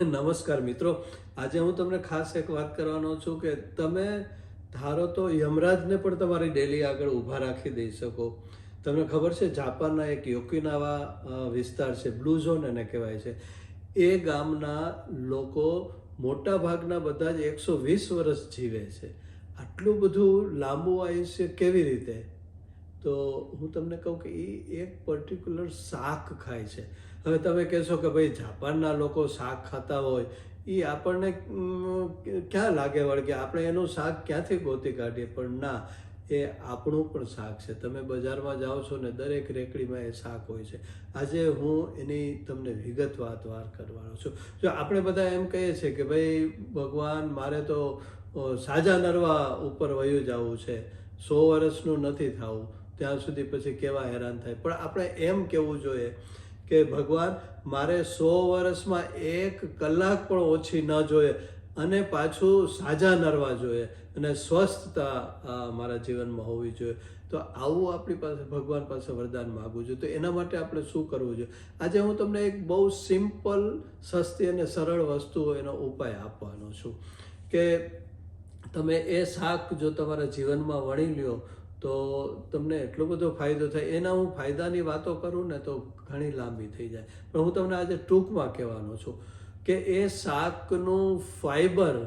નમસ્કાર મિત્રો, આજે હું તમને ખાસ એક વાત કરવાનો છું કે તમે ધારો તો યમરાજને પણ તમારી ડેલી આગળ ઊભા રાખી દઈ શકો. તમને ખબર છે જાપાનના એક યોકિનાવા વિસ્તાર છે, બ્લુ ઝોન એને કહેવાય છે. એ ગામના લોકો મોટા ભાગના બધા જ 120 વર્ષ જીવે છે. આટલું બધું લાંબુ આયુષ્ય કેવી રીતે? તો હું તમને કહું કે એ એક પર્ટિક્યુલર શાક ખાય છે. હવે તમે કહેશો કે ભાઈ જાપાનના લોકો શાક ખાતા હોય, એ આપણને ક્યાં લાગે વળે કે આપણે એનું શાક ક્યાંથી ગોતી કાઢીએ? પણ ના, એ આપણું પણ શાક છે. તમે બજારમાં જાઓ છો ને દરેક રેકડીમાં એ શાક હોય છે. આજે હું એની તમને વિગતવાર વાત કરવાનો છું. જો આપણે બધા એમ કહીએ છીએ કે ભાઈ ભગવાન મારે તો સાજા નરવા ઉપર વયું જવું છે, 100 વર્ષનું નથી થવું, ત્યાં સુધી પછી કેવા હેરાન થાય. પણ આપણે એમ કહેવું જોઈએ કે ભગવાન મારે 100 વર્ષમાં 1 કલાક પણ ઓછી ન જોઈએ અને પાછું સાજા નરવા જોઈએ અને સ્વસ્થતા મારા જીવનમાં હોવી જોઈએ. તો આવું આપણી પાસે ભગવાન પાસે વરદાન માગવું જોઈએ. તો એના માટે આપણે શું કરવું જોઈએ? આજે હું તમને એક બહુ સિમ્પલ, સસ્તી અને સરળ વસ્તુ એનો ઉપાય આપવાનો છું કે તમે એ શાક જો તમારા જીવનમાં વણી લ્યો તો તમને એટલો બધો ફાયદો થાય. એના હું ફાયદાની વાતો કરું ને તો ઘણી લાંબી થઈ જાય, પણ હું તમને આજે ટૂંકમાં કહેવાનો છું કે એ શાકનું ફાઈબર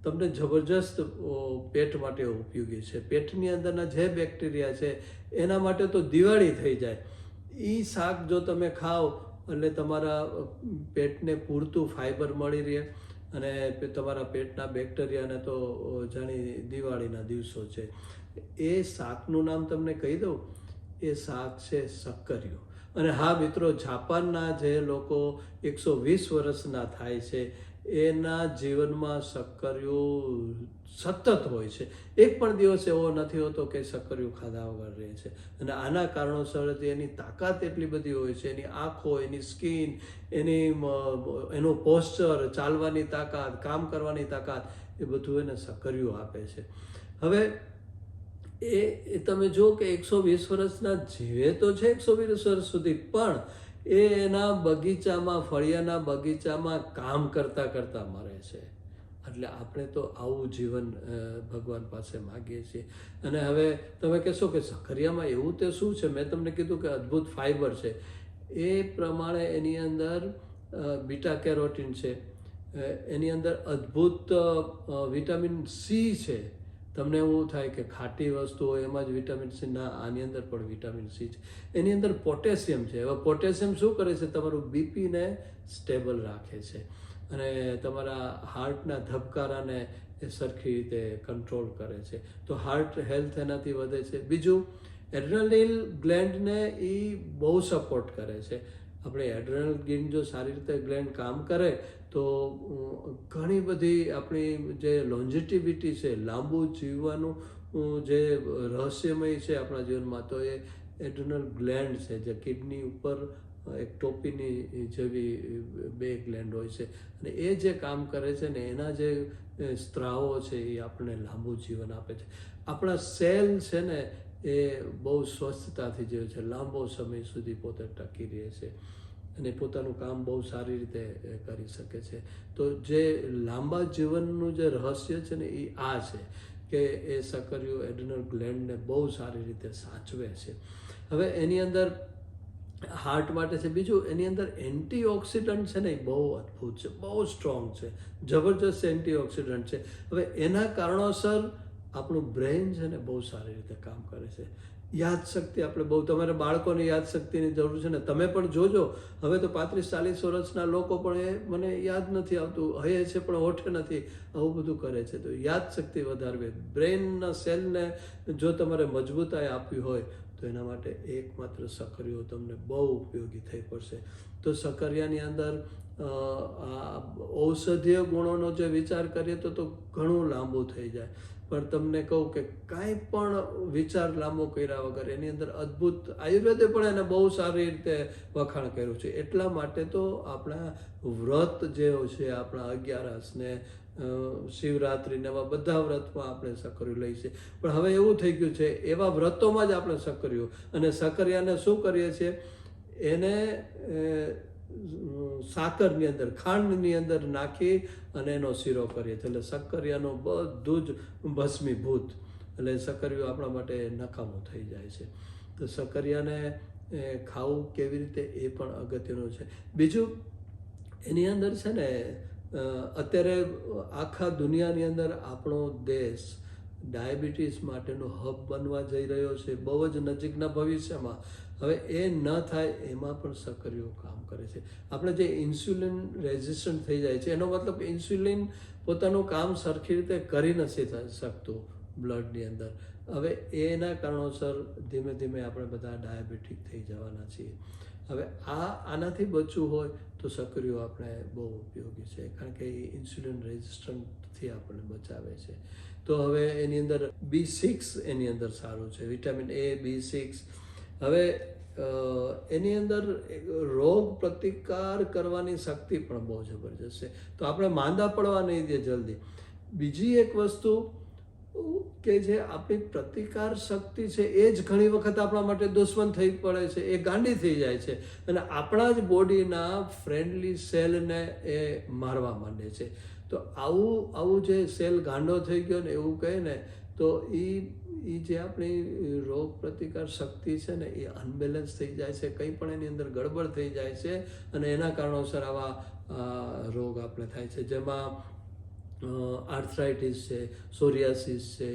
તમને જબરજસ્ત પેટ માટે ઉપયોગી છે. પેટની અંદરના જે બેક્ટેરિયા છે એના માટે તો દિવાળી થઈ જાય. એ શાક જો તમે ખાઓ એટલે તમારા પેટને પૂરતું ફાઈબર મળી રહે અને તમારા પેટના બેક્ટેરિયાને તો જાણી દિવાળીના દિવસો છે. એ શાકનું નામ તમને કહી દઉં, એ શાક છે શક્કરિયું. અને હા મિત્રો, જાપાનના જે લોકો 120 વર્ષના થાય છે એના જીવનમાં શક્કરિયું સતત હોય છે. એક પણ દિવસ એવો નથી હોતો કે શક્કરિયું ખાધા વગર રહે છે. અને આના કારણોસર એની તાકાત એટલી બધી હોય છે, એની આંખો, એની સ્કિન, એનું પોસ્ચર, ચાલવાની તાકાત, કામ કરવાની તાકાત, એ બધું એને શક્કરિયું આપે છે. હવે એ તમે જુઓ કે 120 વર્ષના જીવે તો છે 120 વર્ષ સુધી, પણ એ એના બગીચામાં, ફળિયાના બગીચામાં કામ કરતા કરતા મરે છે. એટલે આપણે તો આવું જીવન ભગવાન પાસે માગીએ છીએ. અને હવે તમે કહેશો કે શક્કરિયામાં એવું તે શું છે? મેં તમને કીધું કે અદ્ભુત ફાઈબર છે. એ પ્રમાણે એની અંદર બીટા કેરોટીન છે, એની અંદર અદ્ભુત વિટામિન સી છે. તમને એવું થાય કે ખાટી વસ્તુ હોય એમાં જ વિટામિન સી, ના, આની અંદર પણ વિટામિન સી છે. એની અંદર પોટેશિયમ છે. હવે પોટેશિયમ શું કરે છે? તમારું બીપીને સ્ટેબલ રાખે છે અને તમારા હાર્ટના ધબકારાને એ સરખી રીતે કંટ્રોલ કરે છે. તો હાર્ટ હેલ્થ એનાથી વધે છે. બીજું, એડ્રેનલ ગ્લેન્ડને એ બહુ સપોર્ટ કરે છે. આપણે એડ્રેનલ ગ્લેન્ડ જો સારી રીતે ગ્લેન્ડ કામ કરે તો ઘણી બધી આપણી જે લોન્જિટિવિટી છે, લાંબુ જીવવાનું જે રહસ્યમય છે આપણા જીવનમાં, તો એ એડ્રેનલ ગ્લેન્ડ છે, જે કિડની ઉપર એક ટોપીની જેવી 2 ગ્લેન્ડ હોય છે. અને એ જે કામ કરે છે ને, એના જે સ્ત્રાવો છે એ આપણને લાંબુ જીવન આપે છે. આપણા સેલ છે ને એ બહુ સ્વસ્થતાથી જીવે છે, લાંબો સમય સુધી પોતે ટકી રહે છે અને પોતાનું કામ બહુ સારી રીતે કરી શકે છે. તો જે લાંબા જીવનનું જે રહસ્ય છે ને એ આ છે કે એ શક્કરિયું એડ્રેનલ ગ્લેન્ડને બહુ સારી રીતે સાચવે છે. હવે એની અંદર હાર્ટ માટે છે. બીજું, એની અંદર એન્ટીઓક્સિડન્ટ છે ને એ બહુ અદ્ભુત છે, બહુ સ્ટ્રોંગ છે, જબરજસ્ત એન્ટીઓક્સિડન્ટ છે. હવે એના કારણોસર આપણું બ્રેઇન છે ને બહુ સારી રીતે કામ કરે છે. યાદશક્તિ આપણે બહુ, તમારે બાળકોની યાદશક્તિની જરૂર છે ને, તમે પણ જોજો. હવે તો 35-40 વર્ષના લોકો પણ એ મને યાદ નથી આવતું, હૈયે છે પણ હોઠે નથી, આવું બધું કરે છે. તો યાદશક્તિ વધારવી, બ્રેઇનના સેલને જો તમારે મજબૂતાઈ આપવી હોય તો એના માટે એકમાત્ર શક્કરિયું તમને બહુ ઉપયોગી થઈ પડશે. તો શક્કરિયાની અંદર ઔષધીય ગુણોનો જે વિચાર કરીએ તો ઘણું લાંબુ થઈ જાય. પણ તમને કહું કે કાંઈ પણ વિચાર લાંબો કર્યા વગર એની અંદર અદ્ભુત, આયુર્વેદે પણ એને બહુ સારી રીતે વખાણ કર્યું છે. એટલા માટે તો આપણા વ્રત જે છે, આપણા 11 ને શિવરાત્રિ ને એવા બધા વ્રતમાં આપણે શક્કરિયું લઈએ છીએ. પણ હવે એવું થઈ ગયું છે, એવા વ્રતોમાં જ આપણે શક્કરિયું, અને શક્કરિયાને શું કરીએ છીએ, એને સાકરની અંદર ખાંડની અંદર નાખી અને એનો શીરો કરીએ છીએ. એટલે શક્કરિયાનું બધું જ ભસ્મીભૂત, એટલે શક્કરિયું આપણા માટે નકામું થઈ જાય છે. તો શક્કરિયાને ખાવું કેવી રીતે એ પણ અગત્યનું છે. બીજું એની અંદર છે ને અત્યારે આખા દુનિયાની અંદર આપણો દેશ ડાયાબિટીસ માટેનો હબ બનવા જઈ રહ્યો છે બહુ જ નજીકના ભવિષ્યમાં. હવે એ ન થાય એમાં પણ શક્કરિયું કામ કરે છે. આપણે જે ઇન્સ્યુલિન રેઝિસ્ટન્ટ થઈ જાય છે એનો મતલબ ઇન્સ્યુલિન પોતાનું કામ સરખી રીતે કરી નથી શકતું બ્લડની અંદર. હવે એના કારણોસર ધીમે ધીમે આપણે બધા ડાયાબિટીક થઈ જવાના છીએ. હવે આનાથી બચવું હોય તો શક્કરિયું આપણે બહુ ઉપયોગી છે, કારણ કે એ ઇન્સ્યુલિન રેઝિસ્ટન્ટથી આપણને બચાવે છે. તો હવે એની અંદર B6 એની અંદર સારું છે, વિટામિન A, B6. હવે એની અંદર રોગ પ્રતિકાર કરવાની શક્તિ પણ બહુ જબરજસ્ત છે, તો આપણે માંદા પડવા નહીં દે જલ્દી. બીજી એક વસ્તુ કે જે આપણી પ્રતિકાર શક્તિ છે એ જ ઘણી વખત આપણા માટે દુશ્મન થઈ પડે છે, એ ગાંડી થઈ જાય છે અને આપણા જ બોડીના ફ્રેન્ડલી સેલને એ મારવા માંડે છે. તો આવું જે સેલ ગાંડો થઈ ગયો ને એવું કહે ને, તો એ જે આપણી રોગ પ્રતિકાર શક્તિ છે ને એ અનબેલેન્સ થઈ જાય છે, કંઈ પણ એની અંદર ગડબડ થઈ જાય છે અને એના કારણોસર આવા રોગ આપણે થાય છે, જેમાં આર્થરાઇટિસ છે, સોરિયાસિસ છે,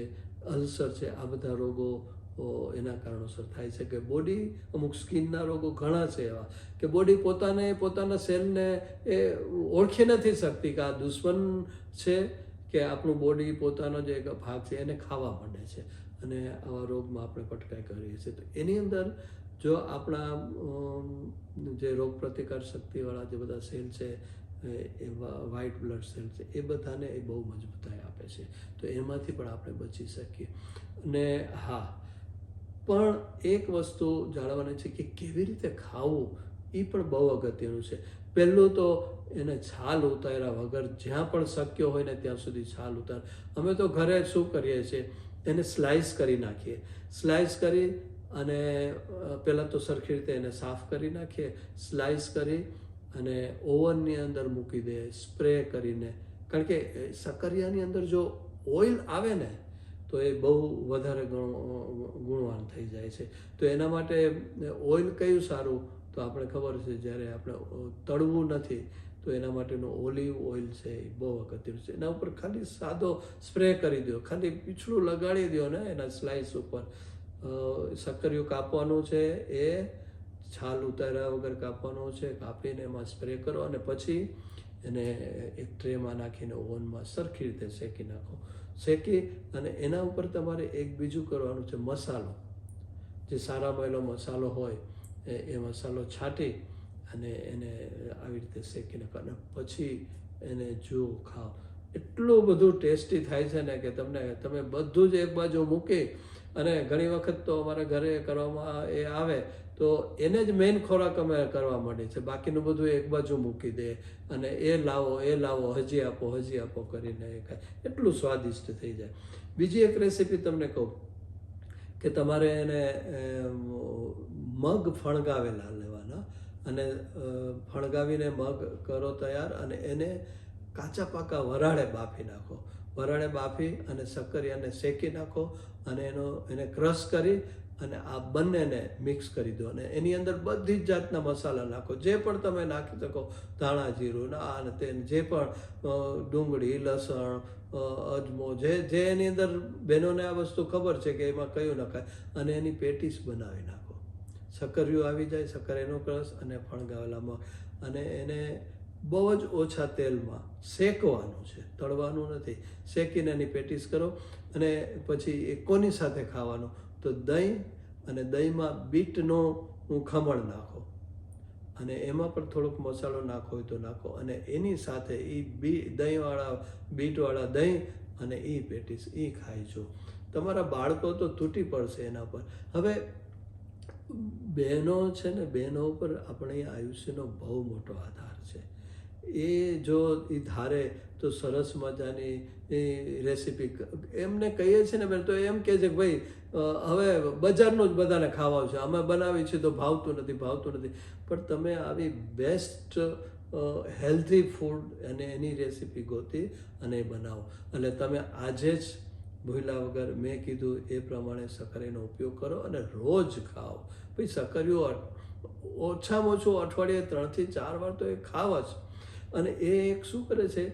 અલ્સર છે. આ બધા રોગો એના કારણોસર થાય છે કે બોડી, અમુક સ્કિનના રોગો ઘણા છે એવા કે બોડી પોતાના સેલને એ ઓળખી નથી શકતી કે આ દુશ્મન છે કે આપણું બોડી પોતાનો જે એક ભાગ છે એને ખાવા માંડે છે અને આવા રોગમાં આપણે પટકાઈ કરીએ છીએ. તો એની અંદર જો આપણા જે રોગ પ્રતિકાર શક્તિવાળા જે બધા સેલ છે, એવા વ્હાઇટ બ્લડ સેલ છે, એ બધાને એ બહુ મજબૂતાઈ આપે છે. તો એમાંથી પણ આપણે બચી શકીએ. અને હા, પણ એક વસ્તુ જાણવાની છે કે કેવી રીતે ખાવું એ પણ બહુ અગત્યનું છે. પહેલું તો એને છાલ ઉતાર્યા વગર જ્યાં પણ શક્ય હોય ને ત્યાં સુધી છાલ ઉતાર. અમે તો ઘરે શું કરીએ છીએ, એને સ્લાઇસ કરી નાખીએ. સ્લાઇસ કરી અને પહેલાં તો સરખી રીતે એને સાફ કરી નાખીએ, સ્લાઇસ કરી અને ઓવનની અંદર મૂકી દે સ્પ્રે કરીને. કારણ કે શક્કરિયાની અંદર જો ઓઇલ આવે ને તો એ બહુ વધારે ગુણવાન થઈ જાય છે. તો એના માટે ઓઇલ કયું સારું, તો આપણે ખબર છે જ્યારે આપણે તળવું નથી તો એના માટેનો ઓલિવ ઓઇલ છે એ બહુ અગત્યનું છે. એના ઉપર ખાલી સાદો સ્પ્રે કરી દો, ખાલી પીછળું લગાડી દો ને એના સ્લાઇસ ઉપર. શક્કરિયું કાપવાનું છે એ છાલ ઉતાર્યા વગર કાપવાનું છે, કાપીને એમાં સ્પ્રે કરો અને પછી એને એક ટ્રેમાં નાખીને ઓવનમાં સરખી રીતે શેકી નાખો. શેકી અને એના ઉપર તમારે એક બીજું કરવાનું છે, મસાલો, જે સારા મળેલો મસાલો હોય એ મસાલો છાંટી અને એને આવી રીતે શેકી નાખો અને પછી એને જો ખાઓ. એટલું બધું ટેસ્ટી થાય છે ને કે તમે બધું જ એક બાજુ મૂકી અને ઘણી વખત તો અમારા ઘરે કરવામાં એ આવે તો એને જ મેઇન ખોરાક અમે કરવા માંડીએ છીએ, બાકીનું બધું એક બાજુ મૂકી દે અને એ લાવો હજી આપો કરીને એ ખાય. એટલું સ્વાદિષ્ટ થઈ જાય. બીજી એક રેસીપી તમને કહું કે તમારે એને મગ ફણગાવેલા લેવાના અને ફણગાવીને મગ કરો તૈયાર અને એને કાચા પાકા વરાળે બાફી નાખો. વરાળે બાફી અને શક્કરિયાને શેકી નાખો અને એને ક્રશ કરી અને આ બંનેને મિક્સ કરી દો અને એની અંદર બધી જ જાતના મસાલા નાખો, જે પણ તમે નાખી શકો, ધાણા જીરું આ અને તે, જે પણ ડુંગળી, લસણ, અજમો, જે એની અંદર બહેનોને આ વસ્તુ ખબર છે કે એમાં કયું નખાય, અને એની પેટીસ બનાવી નાખો. શક્કરિયું આવી જાય, શક્કરિયાનો ક્રશ અને ફણગાવેલામાં, અને એને બહુ જ ઓછા તેલમાં શેકવાનું છે, તળવાનું નથી. શેકીને એની પેટીસ કરો અને પછી એ કોની સાથે ખાવાનું, તો દહીં, અને દહીંમાં બીટનું ખમણ નાખો અને એમાં પણ થોડોક મસાલો નાખો હોય તો નાખો અને એની સાથે એ બીટવાળા દહીં અને એ પેટીસ એ ખાઈજો. તમારા બાળકો તો તૂટી પડશે એના પર. હવે બહેનો છે ને, બહેનો ઉપર આપણે આયુષ્યનો બહુ મોટો આધાર છે. એ જો એ ધારે તો સરસ મજાની એ રેસીપી એમને કહીએ છીએ ને તો એમ કહે છે કે ભાઈ હવે બજારનું જ બધાને ખાવા છે, અમે બનાવી છે તો ભાવતું નથી. પણ તમે આવી બેસ્ટ હેલ્ધી ફૂડ અને એની રેસીપી ગોતી અને બનાવો. એટલે તમે આજે જ ભૂલ્યા વગર મેં કીધું એ પ્રમાણે સક્કરીનો ઉપયોગ કરો અને રોજ ખાઓ. ભાઈ સક્કરીઓ ઓછામાં ઓછું અઠવાડિયે 3 થી 4 વાર તો એ ખાવ જ. અને એ એક શું કરે છે,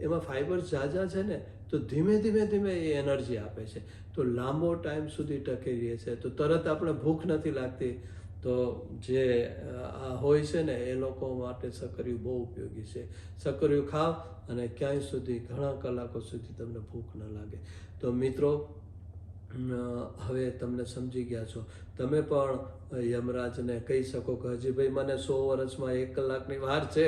એમાં ફાઈબર ઝાઝા છે ને, તો ધીમે ધીમે એ એનર્જી આપે છે, તો લાંબો ટાઈમ સુધી ટકી રહે છે. તો તરત આપણે ભૂખ નથી લાગતી. તો જે હોય છે ને એ લોકો માટે સક્કરીયું બહુ ઉપયોગી છે. સક્કરીયું ખાવ અને ક્યાંય સુધી ઘણા કલાકો સુધી તમને ભૂખ ન લાગે. તો મિત્રો, હવે તમને સમજી ગયા છો. તમે પણ યમરાજને કહી શકો કે હજી ભાઈ મને 100 વર્ષમાં 1 કલાકની વાર છે,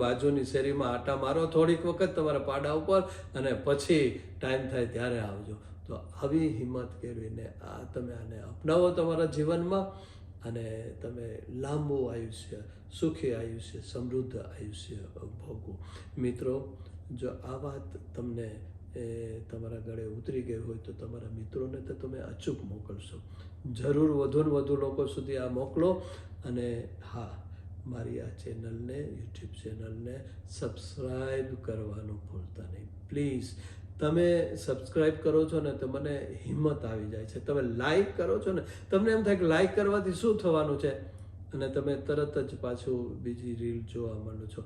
બાજુની શેરીમાં આટા મારો થોડીક વખત તમારા પાડા ઉપર અને પછી ટાઈમ થાય ત્યારે આવજો. તો આવી હિંમત કેળવીને તમે આને અપનાવો તમારા જીવનમાં અને તમે લાંબુ આયુષ્ય, સુખી આયુષ્ય, સમૃદ્ધ આયુષ્ય ભોગવો. મિત્રો, જો આ વાત તમને તમારા ગળે ઉતરી ગઈ હોય તો તમારા મિત્રોને તો તમે અચૂક મોકલશો. જરૂર વધુ ને વધુ લોકો સુધી આ મોકલો. અને હા, મારી આ ચેનલને, યુટ્યુબ ચેનલને સબસ્ક્રાઈબ કરવાનું ભૂલતા નહીં પ્લીઝ. તમે સબસ્ક્રાઈબ કરો છો ને તો મને હિંમત આવી જાય છે. તમે લાઈક કરો છો ને, તમને એમ થાય કે લાઈક કરવાથી શું થવાનું છે, અને તમે તરત જ પાછું બીજી રીલ જોવા માંડો છો.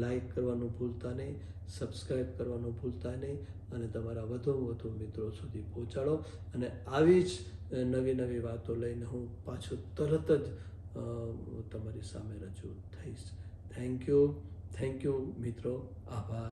લાઈક કરવાનું ભૂલતા નહીં, સબસ્ક્રાઈબ કરવાનું ભૂલતા નહીં, અને તમારા વધુ મિત્રો સુધી પહોંચાડો. અને આવી જ નવી વાતો લઈને હું પાછું તરત જ તમારી સામે રજૂ થઈશ. થેન્ક યુ મિત્રો. આભાર.